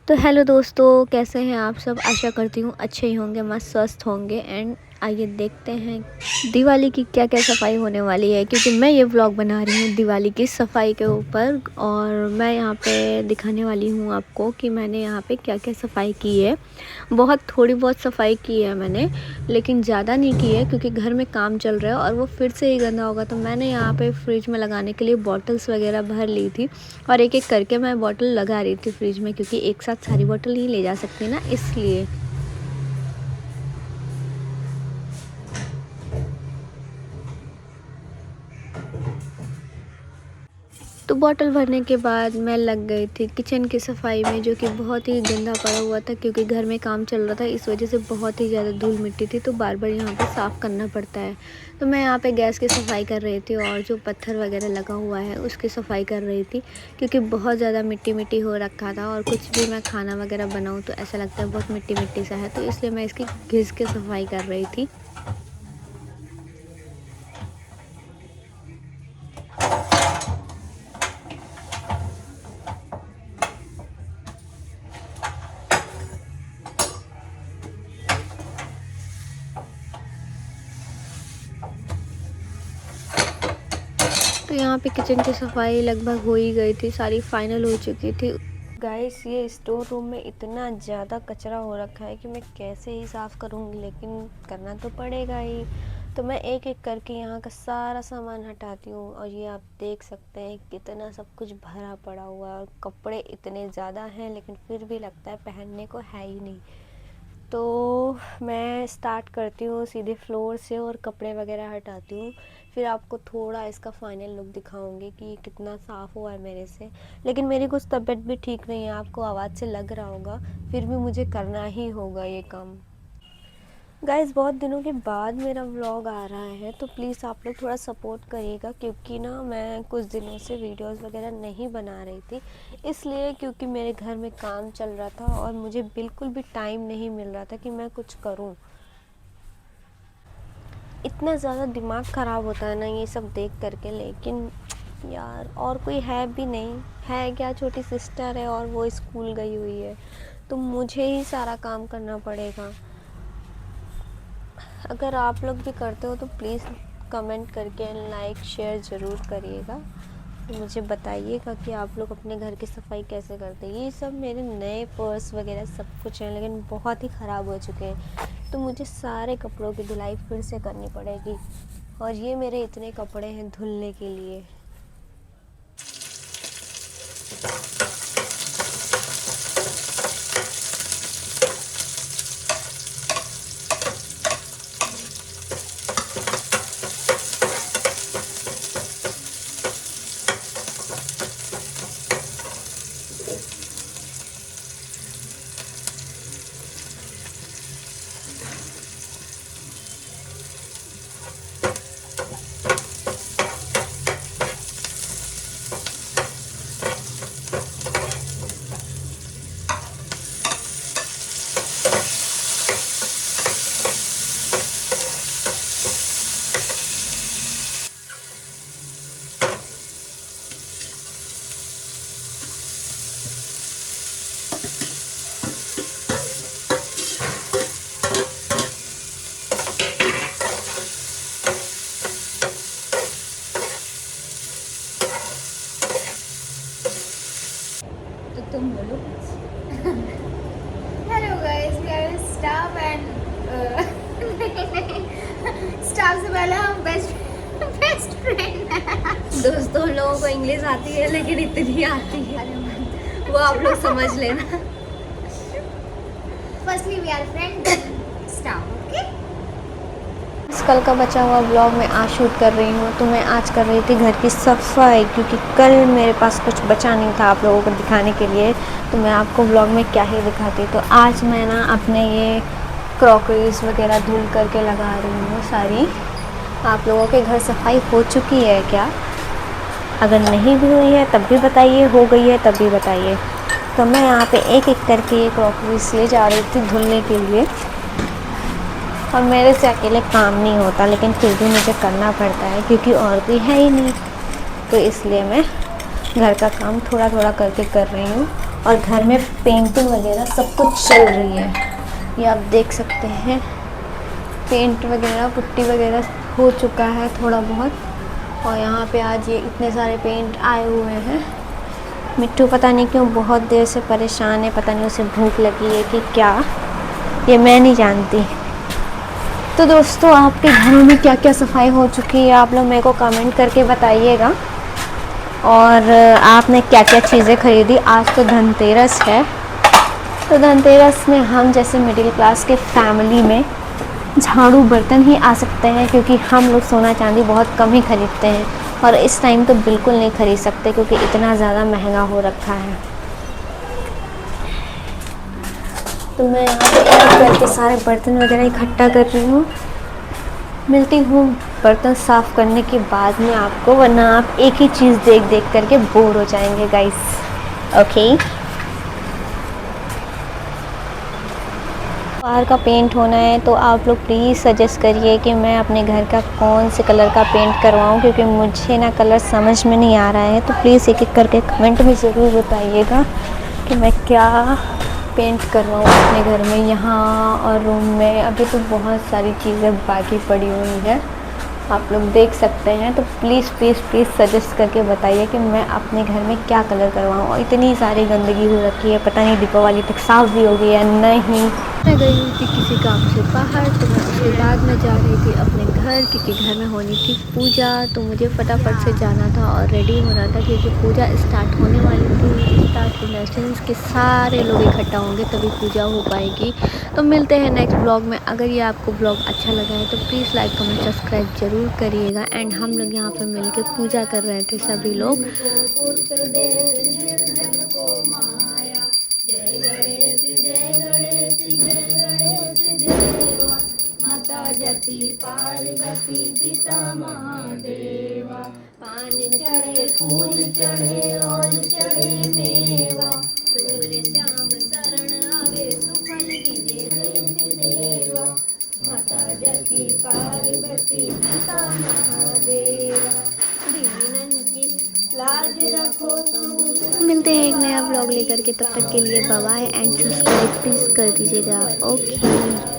तो हेलो दोस्तों, कैसे हैं आप सब। आशा करती हूँ अच्छे ही होंगे, मस्त स्वस्थ होंगे। एंड आइए देखते हैं दिवाली की क्या क्या सफाई होने वाली है, क्योंकि मैं ये व्लॉग बना रही हूँ दिवाली की सफाई के ऊपर। और मैं यहाँ पे दिखाने वाली हूँ आपको कि मैंने यहाँ पे क्या क्या सफाई की है। बहुत थोड़ी बहुत सफाई की है मैंने, लेकिन ज़्यादा नहीं की है क्योंकि घर में काम चल रहा है और वो फिर से ही गंदा होगा। तो मैंने यहाँ पे फ्रिज में लगाने के लिए बॉटल्स वगैरह भर ली थी और एक एक करके मैं बॉटल लगा रही थी फ्रिज में, क्योंकि एक साथ सारी बॉटल नहीं ले जा सकती ना, इसलिए। तो बॉटल भरने के बाद मैं लग गई थी किचन की सफाई में, जो कि बहुत ही गंदा पड़ा हुआ था क्योंकि घर में काम चल रहा था। इस वजह से बहुत ही ज़्यादा धूल मिट्टी थी, तो बार बार यहाँ पे साफ़ करना पड़ता है। तो मैं यहाँ पे गैस की सफाई कर रही थी और जो पत्थर वगैरह लगा हुआ है उसकी सफाई कर रही थी, क्योंकि बहुत ज़्यादा मिट्टी मिट्टी हो रखा था। और कुछ भी मैं खाना वगैरह बनाऊँ तो ऐसा लगता है बहुत मिट्टी मिट्टी सा है, तो इसलिए मैं इसकी घिस के सफाई कर रही थी। तो यहाँ पे किचन की सफाई लगभग हो ही गई थी, सारी फाइनल हो चुकी थी। गाइस, ये स्टोर रूम में इतना ज़्यादा कचरा हो रखा है कि मैं कैसे ही साफ़ करूँगी, लेकिन करना तो पड़ेगा ही। तो मैं एक एक करके यहाँ का सारा सामान हटाती हूँ। और ये आप देख सकते हैं कितना सब कुछ भरा पड़ा हुआ है और कपड़े इतने ज़्यादा हैं, लेकिन फिर भी लगता है पहनने को है ही नहीं। तो मैं स्टार्ट करती हूँ सीधे फ्लोर से और कपड़े वगैरह हटाती हूँ। फिर आपको थोड़ा इसका फाइनल लुक दिखाऊंगी कि ये कितना साफ़ हुआ है मेरे से। लेकिन मेरी कुछ तबीयत भी ठीक नहीं है, आपको आवाज़ से लग रहा होगा, फिर भी मुझे करना ही होगा ये काम। गाइस, बहुत दिनों के बाद मेरा व्लॉग आ रहा है, तो प्लीज़ आप लोग थोड़ा सपोर्ट करिएगा, क्योंकि ना मैं कुछ दिनों से वीडियोस वगैरह नहीं बना रही थी। इसलिए क्योंकि मेरे घर में काम चल रहा था और मुझे बिल्कुल भी टाइम नहीं मिल रहा था कि मैं कुछ करूं। इतना ज़्यादा दिमाग ख़राब होता है ना ये सब देख करके। लेकिन यार, और कोई है भी नहीं, है क्या, छोटी सिस्टर है और वो स्कूल गई हुई है, तो मुझे ही सारा काम करना पड़ेगा। अगर आप लोग भी करते हो तो प्लीज़ कमेंट करके लाइक शेयर ज़रूर करिएगा। तो मुझे बताइएगा कि आप लोग अपने घर की सफाई कैसे करते हैं। ये सब मेरे नए पर्स वगैरह सब कुछ हैं, लेकिन बहुत ही ख़राब हो चुके हैं, तो मुझे सारे कपड़ों की धुलाई फिर से करनी पड़ेगी। और ये मेरे इतने कपड़े हैं धुलने के लिए। तो तुम बोलो कुछ। Hello guys, we are staff and staff से पहले हम बेस्ट फ्रेंड हैं। दोस्तों, हम लोगों को इंग्लिश आती है लेकिन इतनी आती है, वो आप लोग समझ लेना। Firstly we are friend staff, okay. कल का बचा हुआ व्लॉग मैं आज शूट कर रही हूँ। तो मैं आज कर रही थी घर की सफाई, क्योंकि कल मेरे पास कुछ बचा नहीं था आप लोगों को दिखाने के लिए। तो मैं आपको व्लॉग में क्या ही दिखाती। तो आज मैं ना अपने ये क्रॉकरीज वगैरह धुल करके लगा रही हूँ सारी। आप लोगों के घर सफाई हो चुकी है क्या? अगर नहीं भी हुई है तब भी बताइए, हो गई है तब भी बताइए। तो मैं यहाँ पे एक एक करके ये क्रॉकरीज ले जा रही थी धुलने के लिए। और मेरे से अकेले काम नहीं होता, लेकिन फिर भी मुझे करना पड़ता है क्योंकि और कोई है ही नहीं। तो इसलिए मैं घर का काम थोड़ा थोड़ा करके कर रही हूँ। और घर में पेंटिंग वगैरह सब कुछ चल रही है। ये आप देख सकते हैं, पेंट वगैरह पुट्टी वगैरह हो चुका है थोड़ा बहुत। और यहाँ पे आज ये इतने सारे पेंट आए हुए हैं। मिट्टू पता नहीं क्यों बहुत देर से परेशान है, पता नहीं उसे भूख लगी है कि क्या, ये मैं नहीं जानती। तो दोस्तों, आपके घरों में क्या क्या सफाई हो चुकी है आप लोग मेरे को कमेंट करके बताइएगा। और आपने क्या क्या चीज़ें खरीदी। आज तो धनतेरस है, तो धनतेरस में हम जैसे मिडिल क्लास के फैमिली में झाड़ू बर्तन ही आ सकते हैं, क्योंकि हम लोग सोना चांदी बहुत कम ही खरीदते हैं और इस टाइम तो बिल्कुल नहीं खरीद सकते क्योंकि इतना ज़्यादा महंगा हो रखा है। तो मैं यहाँ पे एक करके सारे बर्तन वगैरह इकट्ठा कर रही हूँ। मिलती हूँ बर्तन साफ़ करने के बाद में आपको, वरना आप एक ही चीज़ देख देख करके बोर हो जाएंगे गाइस। ओके, बाहर का पेंट होना है तो आप लोग प्लीज़ सजेस्ट करिए कि मैं अपने घर का कौन से कलर का पेंट करवाऊँ, क्योंकि मुझे ना कलर समझ में नहीं आ रहा है। तो प्लीज़ एक एक करके कमेंट में ज़रूर बताइएगा कि मैं क्या पेंट करवाऊँ अपने घर में, यहाँ और रूम में। अभी तो बहुत सारी चीज़ें बाकी पड़ी हुई है, आप लोग देख सकते हैं। तो प्लीज़ प्लीज़ प्लीज़ सजेस्ट करके बताइए कि मैं अपने घर में क्या कलर करवाऊँ। और इतनी सारी गंदगी हो रखी है, पता नहीं दीपावली तक साफ़ भी हो गई या नहीं। मैं गई हुई थी किसी काम से बाहर, तो मैं उसके बाद में जा रही थी अपने घर, क्योंकि घर में होनी थी पूजा। तो मुझे फटाफट से जाना था और रेडी होना था, क्योंकि पूजा स्टार्ट होने वाली थी। स्टार्ट होने सेंस के सारे लोग इकट्ठा होंगे तभी पूजा हो पाएगी। तो मिलते हैं नेक्स्ट ब्लॉग में। अगर ये आपको ब्लॉग अच्छा लगा है तो प्लीज़ लाइक कमेंट सब्सक्राइब ज़रूर करिएगा। एंड हम लोग यहाँ पर मिल पूजा कर रहे थे सभी लोग। जय गणेश जय गणेश जय गणेश देवा, माता जति पार्वती पिता महादेवा। पान चढ़े फूल चढ़े और चढ़े मेवा, सूर्य श्याम शरण आवे सुफल कीजे देवा, माता जति पार्वती पिता महादेवा। दीनन की लाज रखो तुम। मिलते हैं एक नया व्लॉग लेकर के, तब तक के लिए bye bye and subscribe please कर दीजिएगा। ओके।